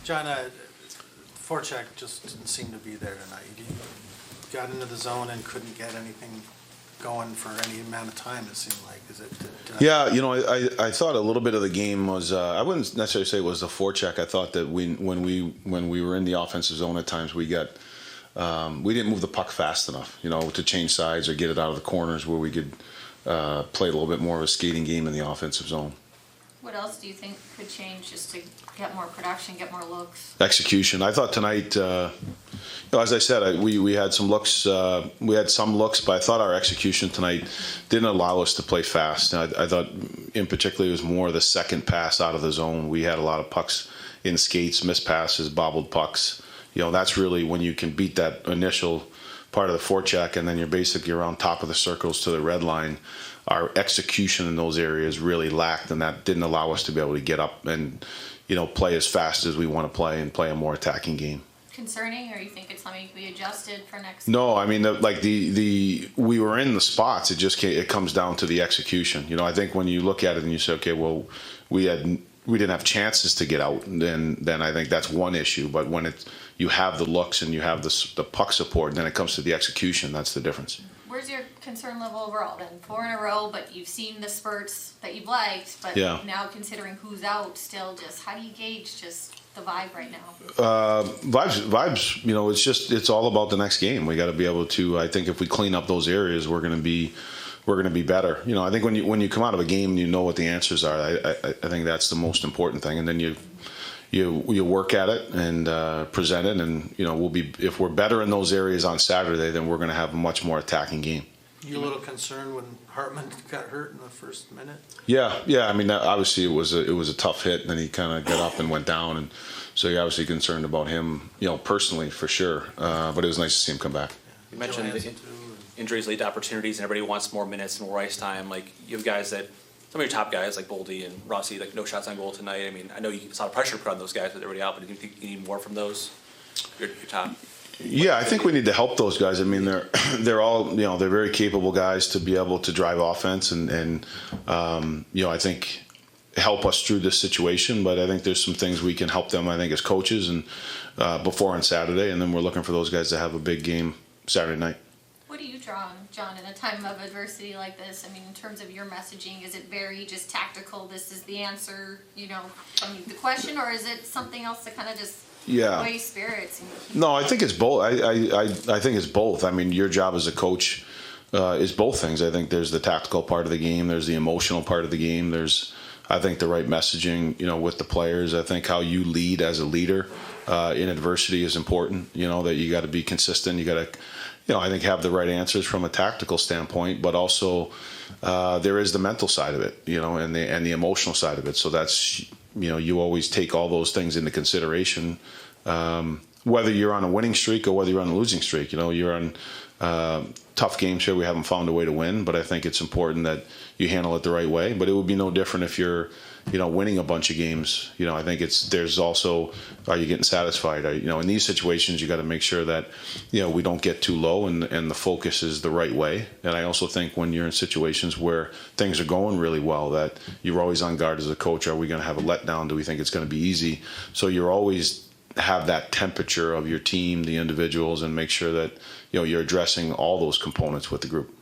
John, forecheck just didn't seem to be there tonight. You got into the zone and couldn't get anything going for any amount of time, it seemed like. Yeah, I thought a little bit of the game was, I wouldn't necessarily say it was the forecheck. I thought that when we were in the offensive zone at times, we didn't move the puck fast enough, to change sides or get it out of the corners where we could play a little bit more of a skating game in the offensive zone. What else do you think could change just to get more production, get more looks? Execution. I thought tonight, as I said, we had some looks. We had some looks, but I thought our execution tonight didn't allow us to play fast. I thought, in particular, it was more the second pass out of the zone. We had a lot of pucks in skates, missed passes, bobbled pucks. That's really when you can beat that initial part of the forecheck, and then you're basically around top of the circles to the red line. Our execution in those areas really lacked, and that didn't allow us to be able to get up and, play as fast as we want to play and play a more attacking game. Concerning, or you think it's something to be adjusted for next? No, I mean, we were in the spots. It comes down to the execution. I think when you look at it and you say, okay, well, we didn't have chances to get out, then I think that's one issue. But when you have the looks and you have the puck support, and then it comes to the execution, that's the difference. Where's your concern level overall then? 4 in a row, but you've seen the spurts that you've liked, but now considering who's out still, just how do you gauge just the vibe right now? Vibes, it's all about the next game. We got to be able to, I think if we clean up those areas, we're going to be better. I think when you come out of a game, you know what the answers are. I think that's the most important thing. And then you work at it and present it, and we'll be, if we're better in those areas on Saturday, then we're going to have a much more attacking game. You a little concerned when Hartman got hurt in the first minute? Yeah. I mean, obviously it was a tough hit, and then he kind of got up and went down, and so you're obviously concerned about him, personally for sure. But it was nice to see him come back. You mentioned the injuries lead to opportunities, and everybody wants more minutes and more ice time. Like, you have guys that, some of your top guys like Boldy and Rossi, like no shots on goal tonight. I mean, I know you saw the pressure put on those guys with everybody out, but do you think you need more from those? Your top. Yeah, I think we need to help those guys. I mean, they're all they're very capable guys to be able to drive offense and I think help us through this situation. But I think there's some things we can help them. I think as coaches and before on Saturday, and then we're looking for those guys to have a big game Saturday night. What do you draw on, John, in a time of adversity like this? I mean, in terms of your messaging, is it very just tactical? This is the answer, from the question, or is it something else that kind of just way spirits? No, I think it's both. I think it's both. I mean, your job as a coach is both things. I think there's the tactical part of the game. There's the emotional part of the game. There's, I think, the right messaging, with the players. I think how you lead as a leader in adversity is important. That you got to be consistent. You got to, I think, have the right answers from a tactical standpoint, but also there is the mental side of it, and the emotional side of it. So that's, you always take all those things into consideration, whether you're on a winning streak or whether you're on a losing streak. You're on tough games here. We haven't found a way to win, but I think it's important that you handle it the right way. But it would be no different if you're, winning a bunch of games. I think there's also, are you getting satisfied? In these situations, you got to make sure that, we don't get too low and the focus is the right way. And I also think when you're in situations where things are going really well, that you're always on guard as a coach. Are we going to have a letdown? Do we think it's going to be easy? So you're always have that temperature of your team, the individuals, and make sure that, you're addressing all those components with the group.